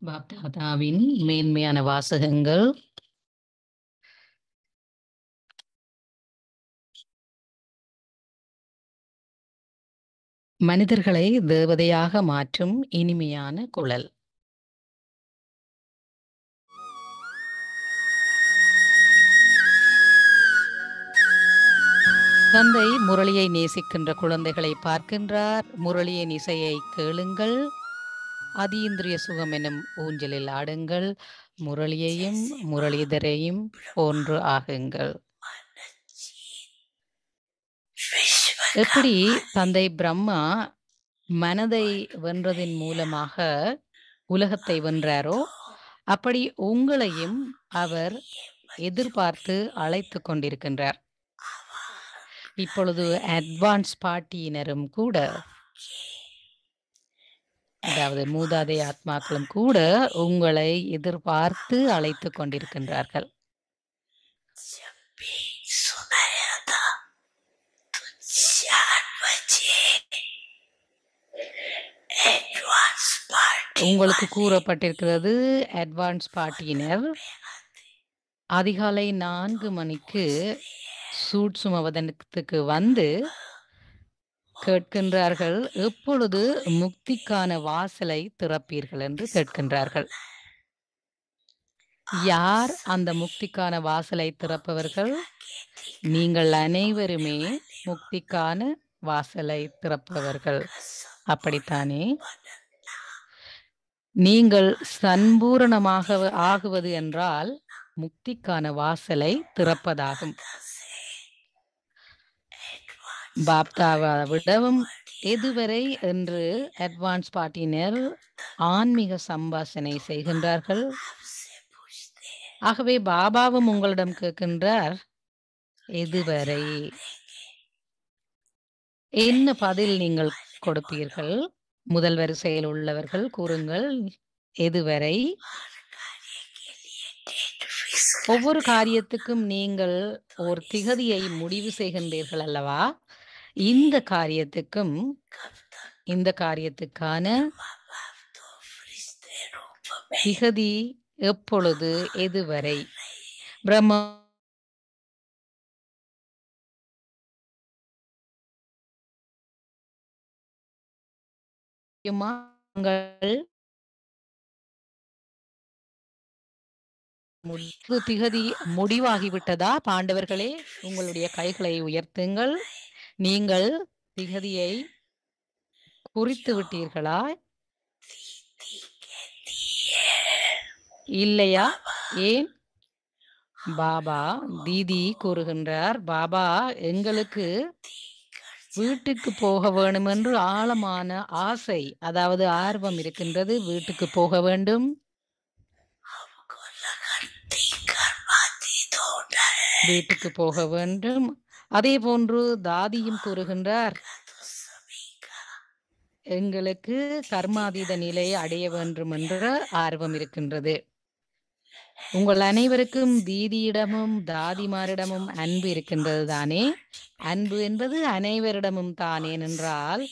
பாப்தாதாவின் மேன்மையான வாசகங்கள். மனிதர்களை தேவதையாக மாற்றும் இனிமையான குழல். தந்தை முரளியை நேசிக்கின்ற குழந்தைகளை பார்க்கின்றார். முரளியின் இசையை கேளுங்கள். அதீந்திரிய சுகம் எனும் ஊஞ்சலில் ஆடுங்கள். முரளியையும் முரளிதரையும் போன்று ஆகுங்கள். எப்படி தந்தை பிரம்மா மனதை வென்றதின் மூலமாக உலகத்தை வென்றாரோ, அப்படி உங்களையும் அவர் எதிர்பார்த்து அழைத்து கொண்டிருக்கின்றார். இப்பொழுது அட்வான்ஸ் பார்ட்டியினரும் கூட, அதாவது மூதாதை ஆத்மாக்களும் கூட உங்களை எதிர்பார்த்து அழைத்து கொண்டிருக்கின்றார்கள். உங்களுக்கு கூறப்பட்டிருக்கிறது, அட்வான்ஸ் பார்ட்டியினர் அதிகாலை 4 மணிக்கு சூட் சுமவதனத்துக்கு வந்து கேட்கின்றார்கள், எப்பொழுது முக்திக்கான வாசலை திறப்பீர்கள் என்று கேட்கின்றார்கள். யார் அந்த முக்திக்கான வாசலை திறப்பவர்கள்? நீங்கள் அனைவருமே முக்திக்கான வாசலை திறப்பவர்கள், அப்படித்தானே? நீங்கள் சம்பூரணமாக ஆகுவது என்றால் முக்திக்கான வாசலை திறப்பதாகும். பாப்தாவாவிடவும் எதுவரை என்று அட்வான்ஸ் பார்ட்டியினர் ஆன்மீக சம்பாஷணை செய்கின்றார்கள். ஆகவே பாபாவும் உங்களிடம் கேட்கின்றார், எதுவரை? என்ன பதில் நீங்கள் கொடுப்பீர்கள்? முதல் வரிசையில் உள்ளவர்கள் கூறுங்கள், எதுவரை? ஒவ்வொரு காரியத்துக்கும் நீங்கள் ஒரு திகதியை முடிவு செய்கின்றீர்கள் அல்லவா? இந்த காரியத்துக்கான திகதி எப்பொழுது, எதுவரை? பிரம்மா திகதி முடிவாகிவிட்டதா? பாண்டவர்களே, உங்களுடைய கைகளை உயர்த்துங்கள். நீங்கள் திகதியை குறித்து விட்டீர்களா? இல்லையா? ஏன்? பாபா தீதி கூறுகின்றார், பாபா எங்களுக்கு வீட்டுக்கு போக வேண்டும் என்று ஆழமான ஆசை, அதாவது ஆர்வம் இருக்கின்றது. வீட்டுக்கு போக வேண்டும், வீட்டுக்கு போக வேண்டும். அதே போன்று தாதியும் கூறுகின்றார், எங்களுக்கு கர்மாதீத நிலையை அடைய வேண்டும் என்ற ஆர்வம் இருக்கின்றது. உங்கள் அனைவருக்கும் தீதியிடமும் தாதிமாரிடமும் அன்பு இருக்கின்றது தானே? அன்பு என்பது அனைவரிடமும் தான். ஏனென்றால்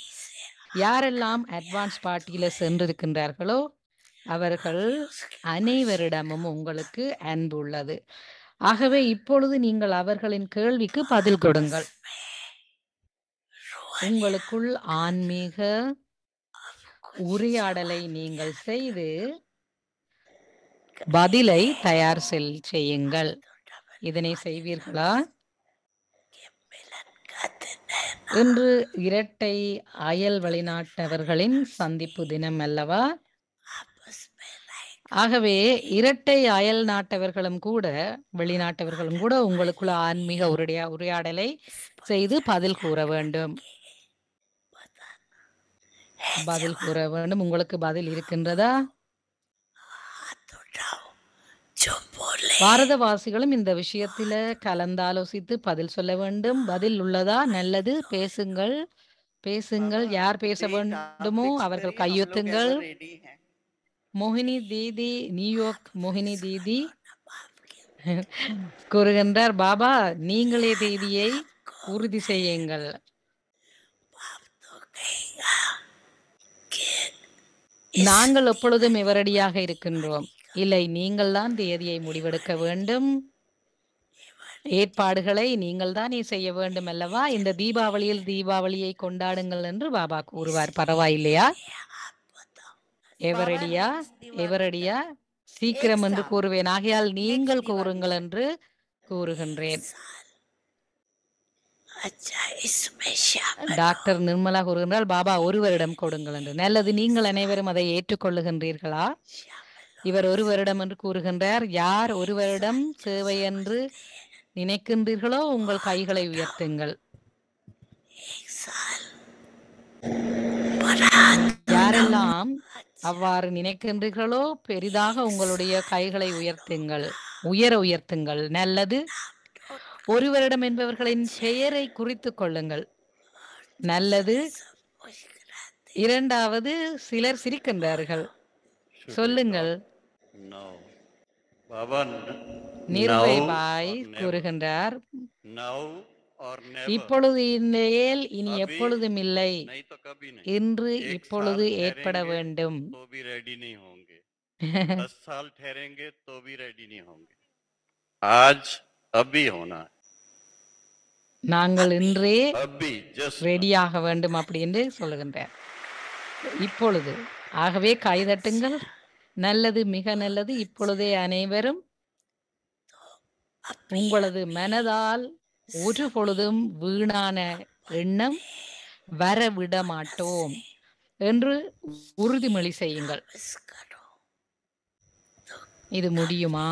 யாரெல்லாம் அட்வான்ஸ் பார்ட்டியில சென்றிருக்கின்றார்களோ அவர்கள் அனைவரிடமும் உங்களுக்கு அன்பு உள்ளது. ஆகவே இப்பொழுது நீங்கள் அவர்களின் கேள்விக்கு பதில் கொடுங்கள். உங்களுக்குள் ஆன்மீக உரையாடலை நீங்கள் செய்து பதிலை தயார் செய்யுங்கள். இதனை செய்வீர்களா? இன்று இரட்டை அயல் வெளிநாட்டவர்களின் சந்திப்பு தினம் அல்லவா? ஆகவே இரட்டை அயல் நாட்டவர்களும் கூட, வெளிநாட்டவர்களும் கூட உங்களுக்குள்ள ஆன்மீக உரையாடலை செய்து பதில் கூற வேண்டும். பதில் கூற வேண்டும். உங்களுக்கு பதில் இருக்கின்றதா? பாரதவாசிகளும் இந்த விஷயத்தில கலந்தாலோசித்து பதில் சொல்ல வேண்டும். பதில் உள்ளதா? நல்லது, பேசுங்கள், பேசுங்கள். யார் பேச வேண்டுமோ அவர்கள் கையெழுத்துங்கள். மோகினி தீதி, நியூயார்க் மோகினி தீதி கூறுகின்றார், பாபா நீங்களே தேதியை உறுதி செய்யுங்கள். நாங்கள் எப்பொழுதும் எவரடியாக இருக்கின்றோம். இல்லை, நீங்கள் தான் தேதியை முடிவெடுக்க வேண்டும். ஏற்பாடுகளை நீங்கள் தானே செய்ய வேண்டும் அல்லவா? இந்த தீபாவளியில் தீபாவளியை கொண்டாடுங்கள் என்று பாபா கூறுவார். பரவாயில்லையா? எவரடியா? எவரடியா? சீக்கிரம் என்று கூறுவேன். ஆகையால் நீங்கள் கூறுங்கள் என்று கூறுகின்றேன். டாக்டர் நிர்மலா கூறுகின்றால் பாபா ஒரு வருடம் கொடுங்கள் என்று. நல்லது, நீங்கள் அனைவரும் அதை ஏற்றுக்கொள்ளுகின்றீர்களா? இவர் ஒரு வருடம் என்று கூறுகின்றார். யார் ஒரு வருடம் தேவை என்று நினைக்கின்றீர்களோ உங்கள் கைகளை உயர்த்துங்கள். யாரெல்லாம் அவ்வாறு நினைக்கின்றீர்களோ பெரிதாக உங்களுடைய கைகளை உயர்த்துங்கள், உயர்த்துங்கள். நல்லது. ஒரு வருடம் என்பவர்களின் பெயரை குறித்துக் கொள்ளுங்கள். நல்லது. இரண்டாவது, சிலர் சிரிக்கின்றார்கள். சொல்லுங்கள். நிர்பய் பாய் கூறுகின்றார், இப்பொழுது இல்லையேல் இனி எப்பொழுதும் இல்லை, இன்று இப்பொழுது ஏற்பட வேண்டும். நாங்கள் இன்றே ரெடியாக வேண்டும் அப்படி என்று சொல்லுகின்றார். இப்பொழுது. ஆகவே கைதட்டுங்கள். நல்லது, மிக நல்லது. இப்பொழுதே அனைவரும் உங்களது மனதால் ஒரு பொழுதும் வீணான எண்ணம் வரவிட மாட்டோம் என்று உறுதிமொழி செய்யுங்கள். இது முடியுமா?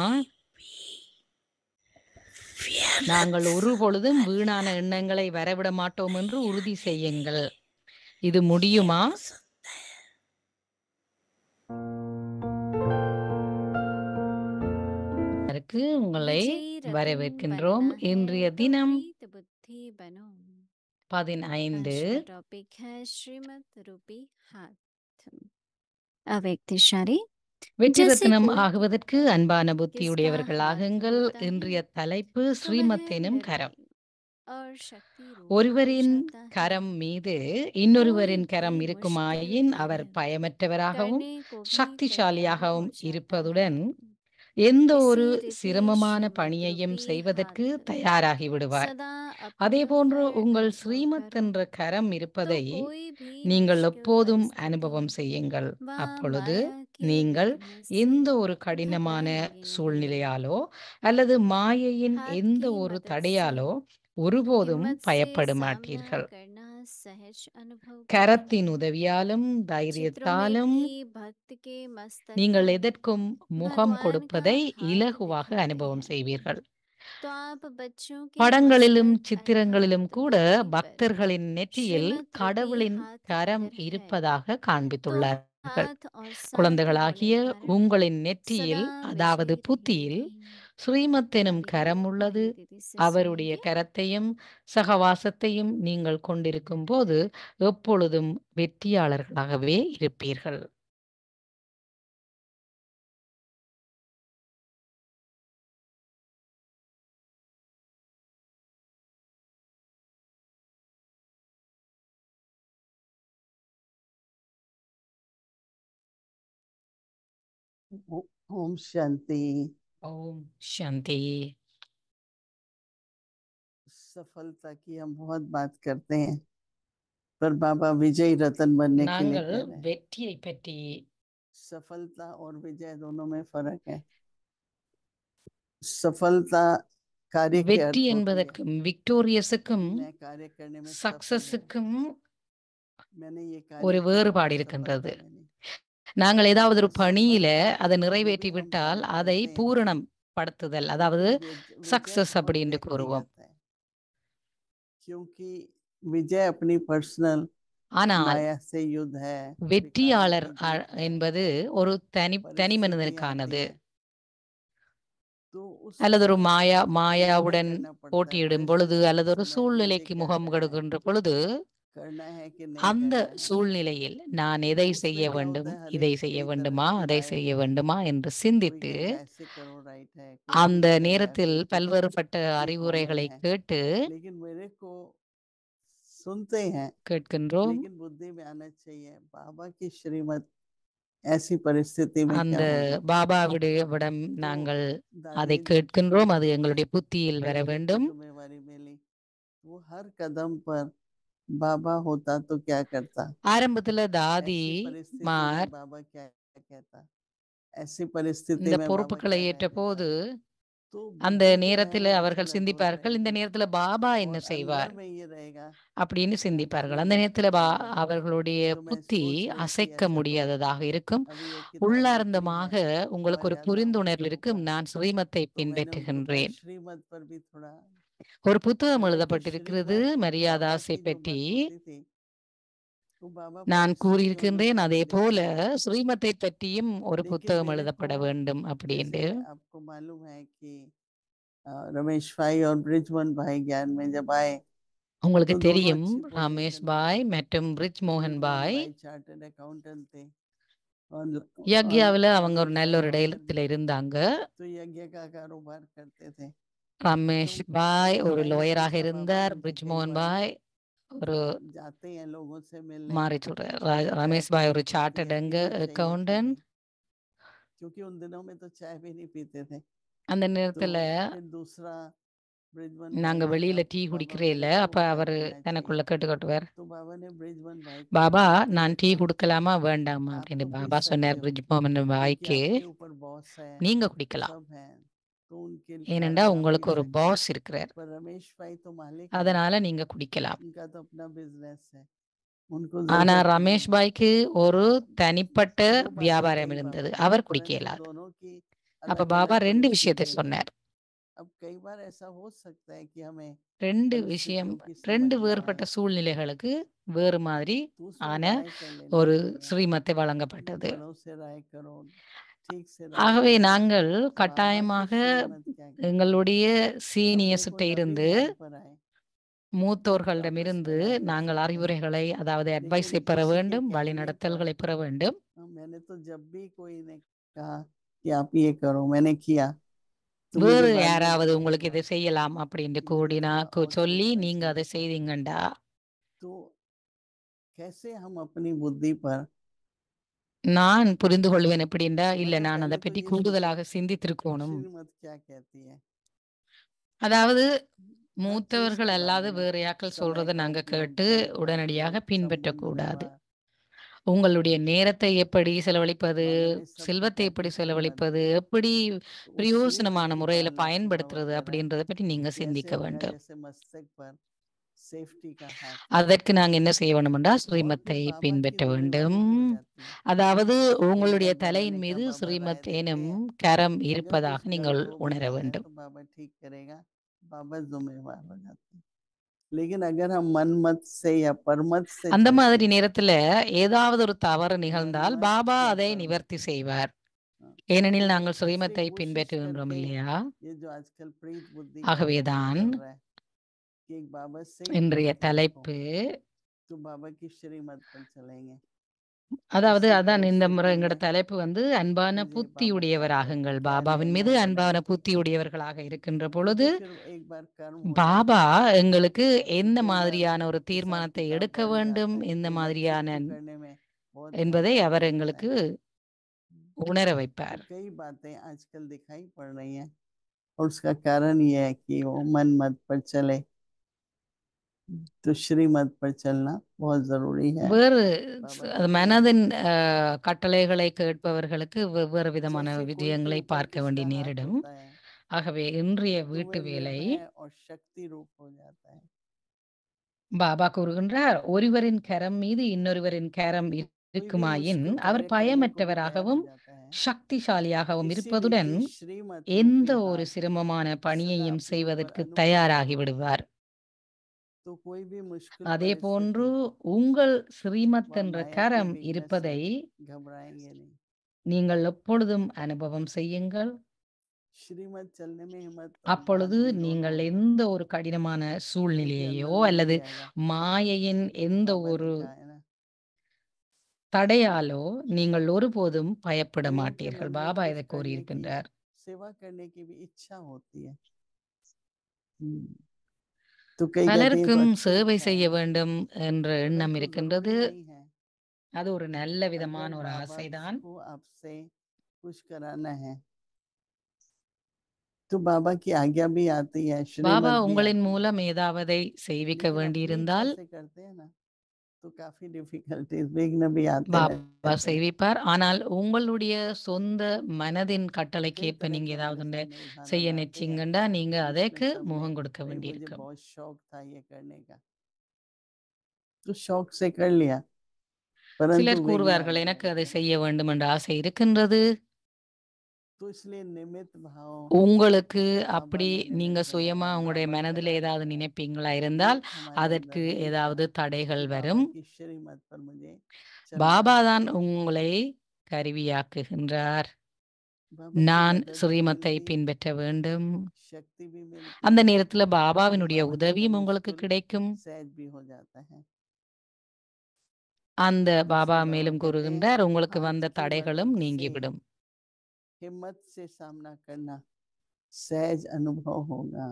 நாங்கள் ஒரு பொழுதும் வீணான எண்ணங்களை வரவிட மாட்டோம் என்று உறுதி செய்யுங்கள். இது முடியுமா? உங்களை வரவேற்கின்றோம். இன்றைய தினம் 15 வெற்றி ரத்தினம் ஆகுவதற்கு அன்பான புத்தியுடையவர்கள் ஆகுங்கள். இன்றைய தலைப்பு ஸ்ரீமத் எனும் கரம். ஒருவரின் கரம் மீது இன்னொருவரின் கரம் இருக்குமாயின் அவர் பயமற்றவராகவும் சக்திசாலியாகவும் இருப்பதுடன் எந்த ஒரு சிரமமான பணியையும் செய்வதற்கு தயாராகி விடுவார். அதேபோன்று உங்கள் ஸ்ரீமத் என்ற கரம் இருப்பதை நீங்கள் எப்போதும் அனுபவம் செய்யுங்கள். அப்பொழுது நீங்கள் எந்த ஒரு கடினமான சூழ்நிலையாலோ அல்லது மாயையின் எந்த ஒரு தடையாலோ ஒருபோதும் பயப்பட மாட்டீர்கள். கரத்தின் உதவியாலும் தைரியத்தாலும் நீங்கள் எதற்கும் முகம் கொடுப்பதை இலகுவாக அனுபவம் செய்வீர்கள். படங்களிலும் சித்திரங்களிலும் கூட பக்தர்களின் நெற்றியில் கடவுளின் கரம் இருப்பதாக காண்பித்துள்ளார்கள். குழந்தைகளாகிய உங்களின் நெற்றியில், அதாவது புத்தியில் ஸ்ரீமத் எனும் கரம் உள்ளது. அவருடைய கரத்தையும் சகவாசத்தையும் நீங்கள் கொண்டிருக்கும் போது எப்பொழுதும் வெற்றியாளர்களாகவே இருப்பீர்கள். ओम शांति। ओम शांति। सफलता की हम बहुत बात करते हैं, पर बाबा विजय रतन बनने के लिए कह रहे हैं। வெற்றியை பற்றி सफलता और विजय दोनों में फर्क है। सफलता कार्य के अर्थ வெற்றி என்பதற்கும் விக்டோரியஸுக்கும் मैं कार्य करने में சக்சஸுக்கும் मैंने ये ஒரு வேறுபாடு இருக்கின்றது. நாங்கள் ஏதாவது ஒரு பணியில அதை நிறைவேற்றி விட்டால் அதை பூரணம் படுத்துதல், அதாவது சக்சஸ் அப்படி என்று கூறுவோம். ஆனால் வெற்றியாளர் என்பது ஒரு தனி மனிதனுக்கானது. அல்லது ஒரு மாயாவுடன் போட்டியிடும் பொழுது அல்லது ஒரு சூழ்நிலைக்கு முகம் கொடுக்கின்ற பொழுது அந்த சூழ்நிலையில் நான் எதை செய்ய வேண்டும், இதை செய்ய வேண்டுமா, அதை செய்ய வேண்டுமா என்று சிந்தித்து அந்த நேரத்தில் பல்வேறுபட்ட அறிவுரைகளை கேட்டு கேட்கின்றோம். ऐसी परिस्थिति में அந்த क्या होगा? பாபாவிடம் तो நாங்கள் அதை दादी ने கேட்கின்றோம், शुरू அது में எங்களுடைய புத்தியில் வர प्रोजेक्ट की வேண்டும். जिम्मेवारी मिली, वो हर कदम पर बाबा होता तो क्या करता, ஆரம்பத்துல தாதி ऐसी परिस्थिति மார் में बाबा क्या कहता, ऐसी परिस्थिति இந்த में बाबा பொறுப்புகளை क्या ஏற்ற राय போது देता। तो அந்த बुद्धि जो है நேரத்துல वो அவர்கள் विचलित हो சிந்திப்பார்கள், இந்த जाएगी நேரத்துல பாபா என்ன और अंदर செய்வார் में ये रहेगा அப்படின்னு कि मैं சிந்திப்பார்கள். அந்த श्रीमत நேரத்துல पर नहीं बना, அவர்களுடைய तो मैं புத்தி सोच रही थी அசைக்க ऐसा तो முடியாததாக இருக்கும். अभी एक किताब लिखनी உள்ளார்ந்தமாக है, உங்களுக்கு वहाँ ஒரு जाना புரிந்துணர்வு இருக்கும், होगा। நான் ஸ்ரீமத்தை तो मैंने उनको बताया பின்பற்றுகின்றேன். श्रीमत पर भी थोड़ा, ஒரு புத்தகம் हालांकि எழுதப்பட்டிருக்கிறது श्रीमत बाबा மரியாதாஸை की जो பற்றி. बात होती थी तो बाबा நான் परिस्थितियों கூறியிருக்கின்றேன், अनुसार அதே போல लिखते हैं, ஸ்ரீமத்தை பற்றியும் ஒரு लेकिन புத்தகம் मेरे को எழுதப்பட வேண்டும் जैसे அப்படின்னு. आपको मालूम है कि रमेश भाई और ब्रिजमोहन भाई ज्ञान में जब आए உங்களுக்கு तो दोनों தெரியும், अच्छी ரமேஷ் पोजीशन में பாய் थे। மற்றும் பிரிஜ் மோகன் ब्रिजमोहन பாய் भाई चार्टर्ड अकाउंटेंट थे और யக்யாவில் அவங்க ஒரு रमेश நல்ல भाई ஒரு लॉयर இடத்துல थे, இருந்தாங்க. तो यज्ञ का कारोबार करते थे। ரமேஷ் तो பாய் रमेश ஒரு भाई ने லாயராக पूछा बाबा இருந்தார். मुझे பிரிஜ் कई மோகன் बार பாய் ஒரு जाते हैं लोगों से मिलने, மாறி சொல்றார். चाय ரமேஷ் पी பாய் ஒரு पीती சார்ட்டர்ட் है कि नहीं चाहिए कि அக்கவுண்டன்ட். नहीं, क्योंकि उन दिनों में तो चाय भी नहीं पीते थे। அந்த तो நேரத்துல फिर दूसरा ब्रिजमन भाई நாங்க ने வெளியில कहा டீ बाबा குடிக்கிறே இல்ல, मेरे को அப்ப भी चाय அவரு पीना தனக்குள்ள चाहिए। கேட்டுக்கட்டுவார், तो बाबा ने ब्रिजमन भाई को பாபா कहा कि நான் டீ देखो குடுக்கலாமா வேண்டாமா आप அப்படின்னு तो पी பாபா सकते சொன்னார் हो பிரிஜ் மோகன் क्योंकि பாய்க்கு, आपके ऊपर बॉस है, நீங்க குடிக்கலாம், सब है, तो उनके ஏனென்றா कारण आप உங்களுக்கு पी ஒரு सकते हो। பாஸ் இருக்கிறார், पर रमेश भाई तो मालिक है, அதனால நீங்க குடிக்கலாம். उनका तो अपना बिजनेस है, उनको ஆனா जरूरत नहीं ரமேஷ் है। பாய்க்கு ஒரு தனிப்பட்ட दो बातें வியாபாரம் कही இருந்தது, बाबा ने, அவர் குடிக்க परंतु இயலாது. दोनों की அப்ப अलग பாபா अलग ரெண்டு விஷயத்தை परिस्थिति थी। சொன்னார். अब कई बार ऐसा हो सकता है कि हमें ரெண்டு விஷயம், परिस्थितियों की समझ ரெண்டு ना வேறுபட்ட आए, சூழ்நிலைகளுக்கு வேறு மாதிரி तो उसमें ஆன राय कर लेनी ஒரு चाहिए, ஸ்ரீமத்தை வழங்கப்பட்டது. बड़ों से राय करो, ठीक से राय ஆகவே करो, நாங்கள் बाबा की கட்டாயமாக श्रीमत क्या कहती है। எங்களுடைய अब சீனியர்ஸ் देखो கிட்ட नबी இருந்து, घर पर आए तो आप आपस மூத்தோர்களிடமிருந்து में राय कर நாங்கள் सकते हैं, அறிவுரைகளை, அதாவது அட்வைஸை लेकिन பெற किसी के வேண்டும், कहने पर வழிநடத்தல்களை பெற வேண்டும். मैंने तो जब भी कोई ने कहा कि आप ये करो, मैंने किया, तो मुझे வேறு बाद में யாராவது लगा உங்களுக்கு இதை செய்யலாம் அப்படின்னு कि मुझे கூடினா थोड़ा और சொல்லி सोचना நீங்க அதை चाहिए। செய்தீங்கண்டா, तो कैसे हम अपनी बुद्धि पर, நான் புரிந்து கொள்வேன் எப்படின்னா, இல்ல मतलब நான் அதை पहले तो பற்றி ये सोचो கூடுதலாக சிந்தித்திருக்கணும். श्रीमत क्या कहती है। அதாவது हर चीज மூத்தவர்கள் के அல்லாத बारे में, வேறு யாக்கள் समय சொல்றதை का நாங்க उपयोग, கேட்டு धन का உடனடியாக उपयोग, संबंध பின்பற்றக்கூடாது. व्यवहार, உங்களுடைய நேரத்தை எப்படி செலவழிப்பது, बाबा ने सबको செல்வத்தை எப்படி टैक्टिकल मत செலவழிப்பது, दिया, எப்படி तो वो श्रीमत பிரயோசனமான की முறையில पालना से बाबा பயன்படுத்துறது कर रहे हैं அப்படின்றத பற்றி நீங்க कि ऐसे சிந்திக்க होगा வேண்டும். जैसे मस्तक पर सेफ्टी का हाथ है, அதற்கு நாங்க என்ன செய்ய வேண்டுமென்றா और ஸ்ரீமத்தை फिर बाबा की பின்பற்ற வேண்டும். जिम्मेवारी भी हो जाती है। அதாவது एक உங்களுடைய बार बाबा தலையின் ने कहा மீது बाबा राय ஸ்ரீமத் देते எனும் हैं, கரம் अगर இருப்பதாக कुछ நீங்கள் गलत हो भी உணர जाता है வேண்டும். तो बाबा ठीक करेगा, बाबा जिम्मेवार हो जाते हैं। लेकिन अगर हम मन मत से या परमत से அந்த चलते மாதிரி हैं, நேரத்துல ஏதாவது ஒரு தவறு मन நிகழ்ந்தால் मत பாபா या அதை परमत, நிவர்த்தி செய்வார். हाँ, ஏனெனில் तो நாங்கள் इसलिए ஸ்ரீமத்தை कोशिश பின்பற்றுகின்றோம் करते हैं, இல்லையா? ये जो आजकल प्रीत बुद्धि का टॉपिक ஆகவேதான் चल रहा है कि एक बाबा से ही இன்றைய प्रीति रखो, தலைப்பு, तो बाबा की श्रीमत पर चलेंगे, அதாவது ऐसी அதான் இந்த முறை परिस्थिति எங்களோட में தலைப்பு அன்பான मुझे बाबा क्या புத்தியுடையவராகுங்கள். कहते, क्या பாபாவின் மீது नियमों को அன்பான लेके, புத்தியுடையவர்களாக இருக்கின்ற பொழுது क्योंकि फिर एक बार कर्म हो பாபா जाता है எங்களுக்கு तो எந்த कई बार மாதிரியான ஒரு हिसाब தீர்மானத்தை किताब எடுக்க बढ़ வேண்டும், जाता है, எந்த कई बार மாதிரியான छुट्टी करने में बहुत என்பதை घाटा அவர் पड़ता है। எங்களுக்கு உணர तो வைப்பார். कई बातें आजकल दिखाई पड़ रही हैं और उसका कारण ये है कि वो मन मत पर चले, तो श्रीमत पर चलना बहुत जरूरी है। வேறு बाबा कहते हैं மனதின் கட்டளைகளை கேட்பவர்களுக்கு வெவ்வேறு விதமான जैसे कोई के விஜயங்களை ऊपर பார்க்க வேண்டிய किसका हाथ நேரிடும். होता है ஆகவே இன்றைய तो வீட்டு वह வேலை, निर्भय और शक्ति रूप हो जाता है। பாபா கூறுகின்றார், ஒருவரின் கரம் மீது இன்னொருவரின் கரம் कोई भी இருக்குமாயின் मुश्किल அவர் कार्य करने को भी तैयार हो பயமற்றவராகவும் जाता है। சக்திசாலியாகவும் इसी இருப்பதுடன் रीति श्रीमत எந்த रूपी ஒரு हाथ சிரமமான सदा பணியையும் अपने ऊपर செய்வதற்கு अनुग्रह தயாராகி करता है, விடுவார். तो कोई भी मुश्किल அதே போன்று परिस्थिति உங்கள் ஸ்ரீமத் वह என்ற माया की கரம் विघ्न இருப்பதை से घबराएंगे नहीं। நீங்கள் எப்பொழுதும் அனுபவம் செய்யுங்கள். श्रीमत चलने में हिम्मत और அப்பொழுது दान दोनों நீங்கள் होगा, எந்த ஒரு கடினமான क्योंकि சூழ்நிலையையோ अंदर में அல்லது यही आएगा, மாயையின் எந்த बाबा ஒரு ने कहा है ना, தடையாலோ நீங்கள் ஒருபோதும் பயப்பட लोगों के மாட்டீர்கள். मन में பாபா कुछ இதை करने की, கூறியிருக்கின்றார். सेवा करने की भी इच्छा होती है। तो कई कहते हैं ये तो பலருக்கும் अच्छी சேவை इच्छा செய்ய है, வேண்டும் என்ற எண்ணம் परंतु இருக்கின்றது. जरूरी नहीं है அது ஒரு நல்ல விதமான अगर ஒரு बाबा ஆசைதான். को आपसे कुछ कराना है तो बाबा की आज्ञा भी आती है, பாபா श्रीमत भी உங்களின் आती है। மூலம் ஏதாவதை செய்விக்க लेकिन अपनी इच्छा வேண்டியிருந்தால் से करते हैं ना तो काफी डिफिकल्टीज विघ्न भी आते பாபா रहते हैं। செய்விப்பார். ஆனால் உங்களுடைய சொந்த மனதின் கட்டளைக்கு कई ஏற்ப तरह நீங்க के ஏதாவது हमारे ஒண்ணு सामने उदाहरण செய்ய आते हैं நினைச்சீங்கன்னா நீங்க जिसमें அதற்கு सब में முகம் கொடுக்க भाई मुझे வேண்டியிருக்கும். बहुत शौक था ये करने का, तो शौक से कर लिया, परंतु சிலர் विघ्न கூறுவார்கள் आते எனக்கு அதை रहते हैं। செய்ய வேண்டும் என்ற ஆசை இருக்கின்றது. तो इसलिए निमित्त भाव உங்களுக்கு बाबा அப்படி लेने நீங்க लग गए சுயமா हैं, உங்களுடைய बाबा மனதில் ஏதாவது कराएंगे। நினைப்பீங்களா ये இருந்தால் हमारे அதற்கு अंदर नहीं था ஏதாவது कि தடைகள் बाबा வரும். की श्रीमत पर मुझे चलना பாபா है। தான் உங்களை கருவியாக்குகின்றார். बाबा की நான் मदद भी ஸ்ரீமத்தை मिलती, பின்பற்ற வேண்டும். शक्ति भी அந்த मिलती, நேரத்துல और कभी பாபாவினுடைய बाबा के உதவியும் सामने உங்களுக்கு स्थूल கிடைக்கும். सहज भी हो जाता है। அந்த तो பாபா इसलिए बाबा மேலும் कहते हैं கூறுகின்றார் உங்களுக்கு आज வந்த की தடைகளும் मदद से நீங்கிவிடும். हिम्मत से सामना करना सहज अनुभव होगा।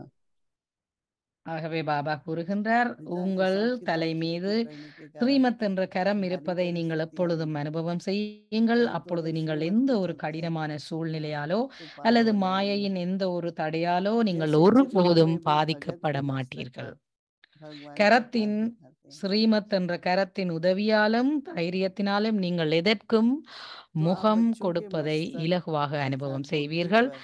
ஆகவே பாபா கூறுகின்றார் विचार உங்கள் हिसाब किताब தலை மீது ठीक करने के कारण ஸ்ரீமத் என்ற கரம் भारी இருப்பதை நீங்கள் परिस्थितियां भी எப்பொழுதும் हैं, அனுபவம் செய்யுங்கள். परंतु அப்பொழுது अगर நீங்கள் श्रीमत எந்த पे ஒரு चलते हैं கடினமான சூழ்நிலையாலோ तो पार அல்லது हो जाएंगे। மாயையின் எந்த ஒரு தடையாலோ நீங்கள் जैसे चित्रों ஒருபோதும் में भी भगत பாதிக்கப்பட के मस्तक மாட்டீர்கள். पर भगवान प्रकाश கரத்தின் दिखाते हैं, ஸ்ரீமத் என்ற கரத்தின் உதவியாலும் தைரியத்தினாலும் நீங்கள் எதற்கும் तो आप முகம் बच्चों के கொடுப்பதை मस्तक இலகுவாக अर्थात அனுபவம் बुद्धि செய்வீர்கள். पर,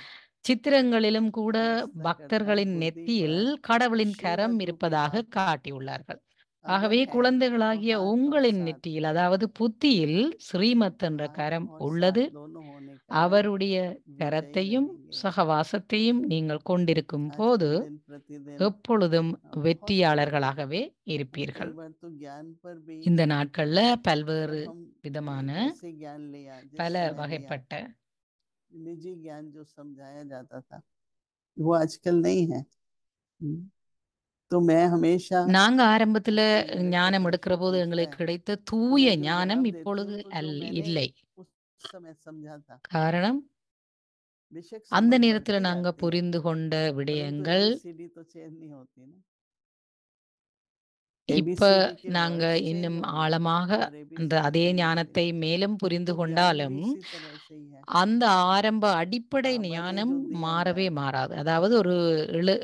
சித்திரங்களிலும் கூட मस्तक अर्थात பக்தர்களின் बुद्धि நெத்தியில் पर கடவுளின் கரம் श्रीमत रूपी இருப்பதாக हाथ காட்டியுள்ளார்கள். अगर ஆகவே है तो குழந்தைகளாகிய हाथ और உங்களின் साथ, நெற்றியில் அதாவது புத்தியில் ஸ்ரீமத் என்ற हाथ கரம் और साथ உள்ளது. दोनों होने कारण அவருடைய विजयी கரத்தையும் रहेंगे। சகவாசத்தையும் நீங்கள் கொண்டிருக்கும் போது आजकल दिन प्रतिदिन எப்பொழுதும் बहुत तरह के, வெற்றியாளர்களாகவே और कई இருப்பீர்கள். बार तो ज्ञान पर भी இந்த நாட்கள்ல பல்வேறு हम விதமான जैसे ज्ञान लिया, जिस பல समय लिया, வகைப்பட்ட निजी ज्ञान जो समझाया जाता था वो आजकल नहीं है। तो मैं हमेशा, நாங்க ஆரம்பத்துல आजकल मेरे से ஞானம் எடுக்கிற प्रश्न போது पूछता எங்களுக்கு है கிடைத்த तो தூய मैं जो ஞானம் जवाब देती இப்பொழுது हूँ तो जो मैंने இல்லை. उस समय समझा था, காரணம் बेशक அந்த समझ நேரத்துல बढ़ती நாங்க जाती है, புரிந்து கொண்ட परंतु விடயங்கள் एबीसीडी तो चेंज नहीं होती ना। இப்ப एबीसीडी के நாங்க वर्ड्स चेंज இன்னும் होंगे ஆழமாக पर அந்த एबीसीडी அதே नहीं होती। ஞானத்தை மேலும் புரிந்து तो ज्ञान भी கொண்டாலும் इसी तरह से ही है। அந்த ஆரம்ப அடிப்படை बाबा ने ஞானம் जो दिया है மாறவே மாறாது. அதாவது ஒரு எழு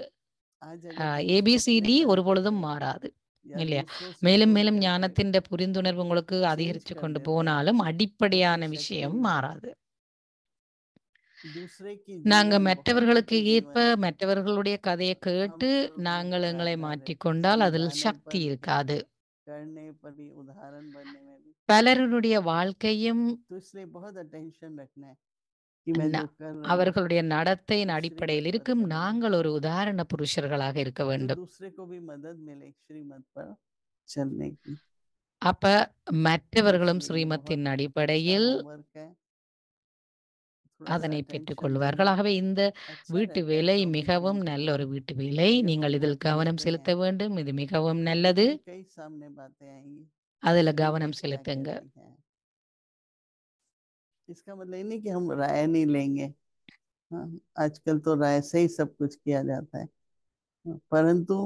आज अगर हम उसको अपने ஏபிசிடி ஒரு तरीके பொழுதும் से மாறாது या இல்லையா? दूसरों से மேலும் सुन மேலும் करके ஞானத்தின் புரிந்துணர்வு உங்களுக்கு चेंज அதிகரித்து कर கொண்டு देते हैं போனாலும் तो அடிப்படையான फिर शक्ति விஷயம் नहीं होती। மாறாது. दूसरे की நாங்க जीवन, बहुत மற்றவர்களுக்கு दुखी ஏற்ப जीवन, மற்றவர்களுடைய கதையை हम கேட்டு நாங்கள் प्रभुत्व எங்களை आधारित மாற்றிக்கொண்டால் அதில் समझाने சக்தி पर भी, இருக்காது. करने पर भी, उदाहरण बनने में भी। பலருடைய வாழ்க்கையும் तो इसलिए बहुत अटेंशन रखना है कि मैं ந- जो कर रहा हूँ அவர்களுடைய நடத்தையின் वो श्रीमत அடிப்படையில் पर இருக்கும். चलना है, நாங்கள் ஒரு உதாரண புருஷர்களாக இருக்க तो வேண்டும். दूसरे को भी मदद मिले श्रीमत पर चलने की। அப்ப तो மற்றவர்களும் इसलिए ये बहुत ஸ்ரீமத்தின் अच्छा அடிப்படையில் होमवर्क है, थोड़ा सा அதனை अटेंशन பெற்றுக்கொள்வார்கள். देना ஆகவே இந்த अच्छा வீட்டு रहता है। வேலை 24 மிகவும் घंटे நல்ல तो ஒரு வீட்டு வேலை. अगर நீங்கள் हम இதில் हाथ கவனம் जोड़ते செலுத்த हैं வேண்டும். இது மிகவும் तो நல்லது. फिर कई सामने बातें आएंगी कि அதுல श्रीमत கவனம் क्या செலுத்துங்க. कहती है। इसका मतलब ये नहीं कि हम राय नहीं लेंगे, हाँ, आजकल तो राय से ही सब कुछ किया जाता है, हाँ, परंतु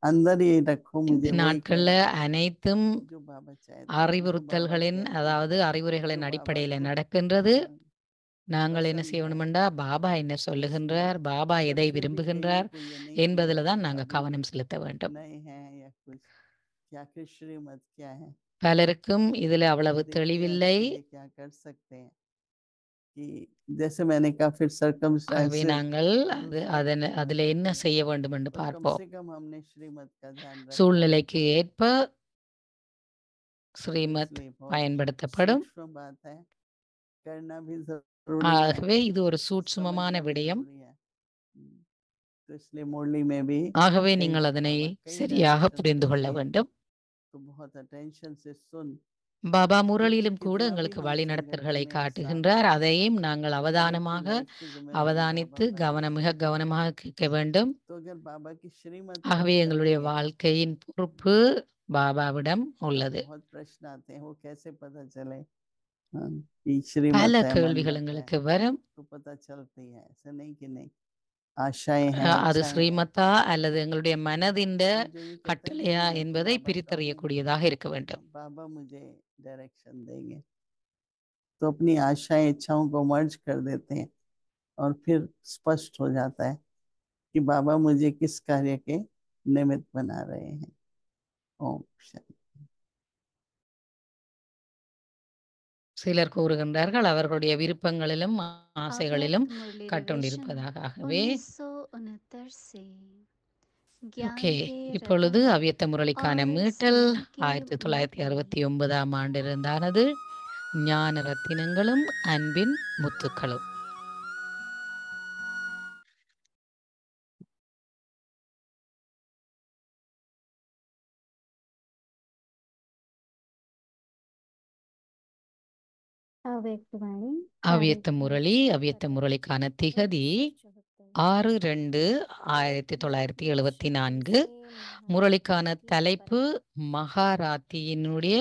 अंदर ये रखो இந்த मुझे वही நாட்கள்ல करना அனைத்தும் जो बाबा चाहते हैं, जो बाबा அறிவுறுத்தல்களின் कहते हैं, அதாவது जो அறிவுரைகளின் बाबा அடிப்படையில को நடக்கின்றது. நாங்கள் என்ன पसंद है। செய்யணுமெண்டா பாபா என்ன तो इसलिए சொல்லுகின்றார், பாபா पर எதை फिर भी कई விரும்புகின்றார் को ये नहीं समझ என்பதில தான் आता, நாங்க अभी கவனம் செலுத்த வேண்டும். नए हैं या कुछ, कि आखिर श्रीमत क्या है, பலருக்கும் இதுல அவ்வளவு देखते हैं தெளிவில்லை. इसके लिए क्या कर सकते हैं। कि जैसे मैंने कहा फिर ஆகவே सर्कमस्टांसेस நாங்கள் दूसरे को देना அதுல என்ன पड़ता है, செய்ய வேண்டும் என்று पर कम பார்ப்போம். से कम हमने श्रीमत का ध्यान रखा है। சூழ்நிலைக்கு ஏற்ப तो ஸ்ரீமத் इसलिए बहुत பயன்படுத்தப்படும். सूक्ष्म बात है, करना भी जरूरी है, ஆகவே இது ஒரு சூட்சுமமான समझना भी விடயம். जरूरी है। तो इसलिए मुरली में भी ஆகவே कई நீங்கள் அதனை बाबा कई சரியாக डायरेक्शंस புரிந்து கொள்ள देते हैं, வேண்டும். तो बहुत अटेंशन से सुन, பாபா क्योंकि முரளியிலும் கூட कितना भी எங்களுக்கு हम संगठन வழிநடத்தல்களை में उत्साह காட்டுகின்றார். रखें, அதையும் நாங்கள் सबकी அவதானமாக लाइफ की जिम्मेदारी बाबा அவதானித்து पर है। மிக கவனமாக கேட்க வேண்டும். तो अगर बाबा की श्रीमत पर ஆகவே எங்களுடைய चलेंगे வாழ்க்கையின் பொறுப்பு பாபாவிடம் तो உள்ளது. बहुत प्रश्न आते हैं, वो कैसे पता चले, हाँ, कि श्रीमत பல है, கேள்விகள் मनमत है, எங்களுக்கு வரும். तो पता चलती है, ऐसा नहीं कि नहीं। आशाएं हैं, அது इच्छाएं हैं, ஸ்ரீமத்தா அல்லது எங்களுடைய மனதின் जो ये कहता है கட்டளையா नहीं, मैं तो என்பதை बाबा का हूँ, பிரித்தறியக்கூடியதாக இருக்க வேண்டும். बाबा मुझे डायरेक्शन देंगे, तो अपनी आशाएं इच्छाओं को मर्ज कर देते हैं और फिर स्पष्ट हो जाता है कि बाबा मुझे किस कार्य के निमित्त बना रहे हैं. ओम शांति. சிலர் கூறுகின்றார்கள் அவர்களுடைய விருப்பங்களிலும் ஆசைகளிலும் अव्यक्त मुरली रिविजन கட்டுண்டிருப்பதாக. ஆகவே 1969 से ஓகே, ज्ञान के இப்பொழுது रतन அவ்யக்த முரளிக்கான और மீட்டல் स्नेह के 1969ஆம் ஆண்டிலிருந்தானது. ஞான ரத்தினங்களும் அன்பின் முத்துக்களும். अव्यक्त वाणी அவ்யக்த முரளி அவ்யக்த முரளிக்கான திகதி 6/2/1974. முரளிக்கான தலைப்பு மகாராத்தியினுடைய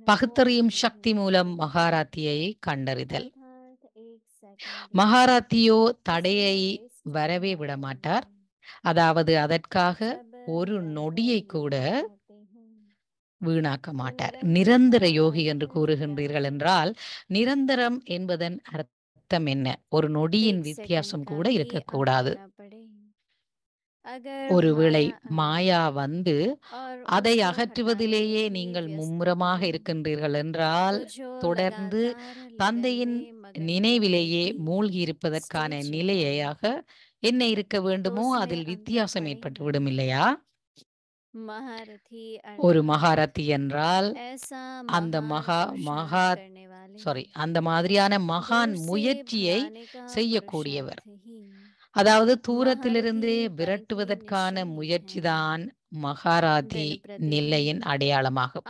பகுத்தறியும் சக்தி மூலம் மகாராத்தியை கண்டறிதல். மகாராத்தியோ தடையை வரவே விடமாட்டார். அதாவது அதற்காக ஒரு நொடியை கூட வீணாக்க மாட்டார். நிரந்தர யோகி என்று கூறுகின்றீர்கள் என்றால் நிரந்தரம் என்பதன் அர்த்தம் என்ன? ஒரு நொடியின் வித்தியாசம் கூட இருக்கக்கூடாது. ஒருவேளை மாயா வந்து அதை அகற்றுவதிலேயே நீங்கள் மும்முரமாக இருக்கின்றீர்கள் என்றால் தொடர்ந்து தந்தையின் நினைவிலேயே மூழ்கி இருப்பதற்கான நிலையாக என்ன இருக்க வேண்டுமோ அதில் வித்தியாசம் ஏற்பட்டுவிடும் இல்லையா? ஒரு மகாரதி என்றால் அந்த அந்த மாதிரியான மகான் முயற்சியை செய்யக்கூடியவர். அதாவது தூரத்திலிருந்தே விரட்டுவதற்கான முயற்சிதான் மகாராதி நிலையின் அடையாளமாகும்.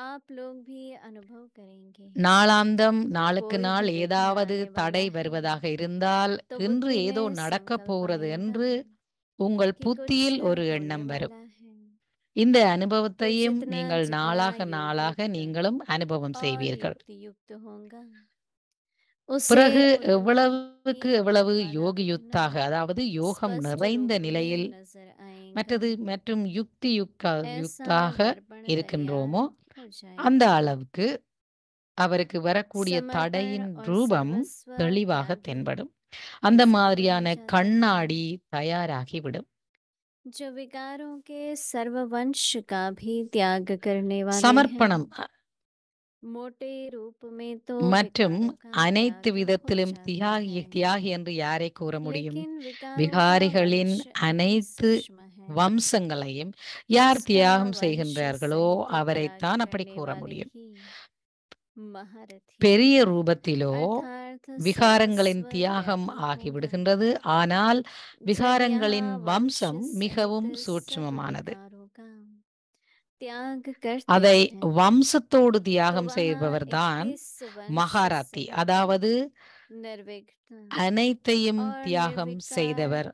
நாளாந்தம் நாளுக்கு நாள் ஏதாவது தடை வருவதாக இருந்தால் இன்று ஏதோ நடக்கப் போகிறது என்று உங்கள் புத்தியில் ஒரு எண்ணம் வரும். இந்த அனுபவத்தையும் நீங்கள் நாளாக நீங்களும் அனுபவம் செய்வீர்கள். பிறகு எவ்வளவு யோகியுத்தாக, அதாவது யோகம் நிறைந்த நிலையில் மற்றும் யுக்தாக இருக்கின்றோமோ அந்த அளவுக்கு அவருக்கு வரக்கூடிய தடையின் ரூபம் தெளிவாக தென்படும். அந்த மாதிரியான கண்ணாடி தயாராகிவிடும். जो विकारों के सर्ववंश का भी त्याग करने वाले சமர்ப்பணம் मोटे रूप में तो மற்றும் அனைத்து விதத்திலும் தியாகி என்று யாரை கூற முடியும்? விகாரிகளின் அனைத்து வம்சங்களையும் யார் தியாகம் செய்கின்றார்களோ அவரைத்தான் அப்படி கூற முடியும். பெரிய ரூபத்திலோ விகாரங்களின் தியாகம் ஆகிவிடுகின்றது. ஆனால் விகாரங்களின் வம்சம் மிகவும் சூட்சுமமானது. அதை வம்சத்தோடு தியாகம் செய்பவர்தான் மகாராத்தி, அதாவது அனைத்தையும் தியாகம் செய்தவர்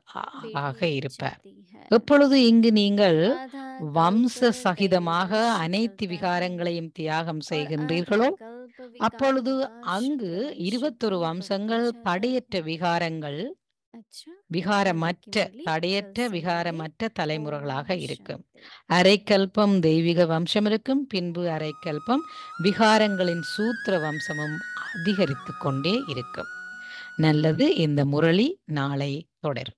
ஆக இருப்பார். எப்பொழுது இங்கு நீங்கள் வம்ச சகிதமாக அனைத்து விகாரங்களையும் தியாகம் செய்கின்றீர்களோ அப்பொழுது அங்கு 21 வம்சங்கள் தடையற்ற விகாரமற்ற தலைமுறைகளாக இருக்கும். அரைக்கல்பம் தெய்வீக வம்சம் இருக்கும். பின்பு அரைக்கல்பம் விகாரங்களின் சூத்திர வம்சமும் அதிகரித்து கொண்டே இருக்கும். நல்லது, இந்த முரளி நாளை தொடரும்.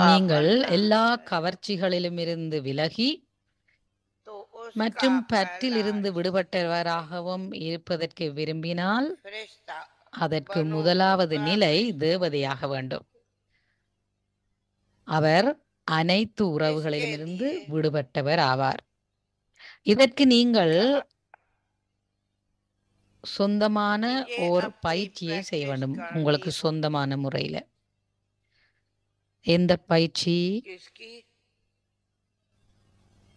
நீங்கள் எல்லா கவர்ச்சிகளிலும் இருந்து விலகி மற்றும் பற்றில் இருந்து விடுபட்டவராகவும் இருப்பதற்கு விரும்பினால் அதற்கு முதலாவது நிலை தேவதையாக வேண்டும். அவர் அனைத்து உறவுகளிலிருந்து விடுபட்டவர் ஆவார். இதற்கு நீங்கள் சொந்தமான ஓர் பயிற்சியை செய்ய வேண்டும். உங்களுக்கு சொந்தமான முறையில். எந்த பயிற்சி?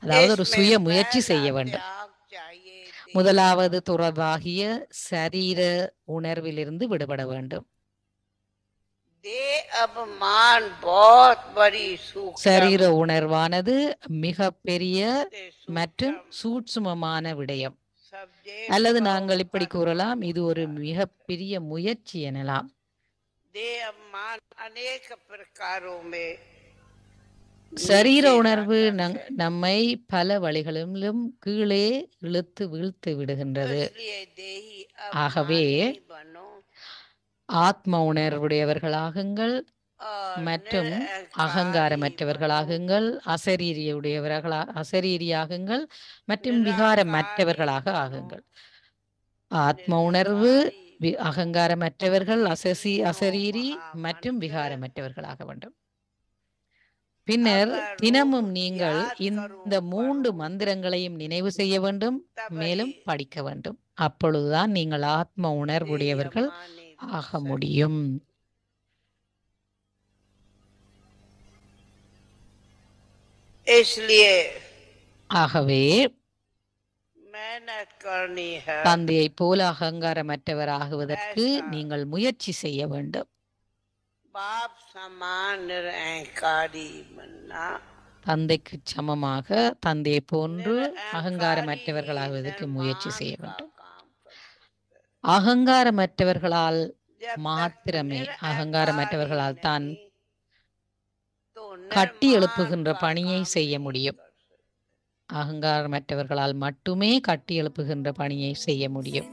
அதாவது ஒரு சுய முயற்சி செய்ய வேண்டும். முதலாவது துறவாகிய சரீர உணர்விலிருந்து விடுபட வேண்டும். देह अभिमान बहुत बड़ी सूक्ष्म சரீர உணர்வானது மிக பெரிய மற்றும் சூட்சுமமான விடயம். அல்லது நாங்கள் இப்படி கூறலாம், இது ஒரு மிக பெரிய முயற்சி எனலாம். देह अभिमान अनेक प्रकारों में சரீர உணர்வு நம்மை பல வழிகளிலும் கீழே இழுத்து வீழ்த்து விடுகின்றது. इसलिए देही ஆகவே अभिमानी बनो ஆத்ம உணர்வுடையவர்களாகுங்கள் और மற்றும் निरअहंकारी அகங்காரமற்றவர்களாகுங்கள், அசரீரியாகுங்கள் மற்றும் விகாரமற்றவர்களாக ஆகுங்கள். ஆத்ம உணர்வு அகங்காரமற்றவர்கள், அசரீரி மற்றும் விகாரமற்றவர்களாக வேண்டும். பின்னர் தினமும் நீங்கள் இந்த 3 மந்திரங்களையும் நினைவு செய்ய வேண்டும், மேலும் படிக்க வேண்டும். அப்பொழுதுதான் நீங்கள் ஆத்ம உணர்வுடையவர்கள் ஆக முடியும். इसलिए ஆகவே मेहनत करनी है தந்தையை போல அகங்காரமற்றவராகுவதற்கு நீங்கள் முயற்சி செய்ய வேண்டும். बाप समान निरअहंकारी बनना தந்தைக்கு சமமாக தந்தையை போன்று அகங்காரமற்றவர்களாகுவதற்கு முயற்சி செய்ய வேண்டும். அகங்காரமற்றவர்களால் மாத்திரமே, அகங்காரமற்றவர்களால் தான் கட்டி எழுப்புகின்ற பணியை செய்ய முடியும். அகங்காரமற்றவர்களால் மட்டுமே கட்டி எழுப்புகின்ற பணியை செய்ய முடியும்.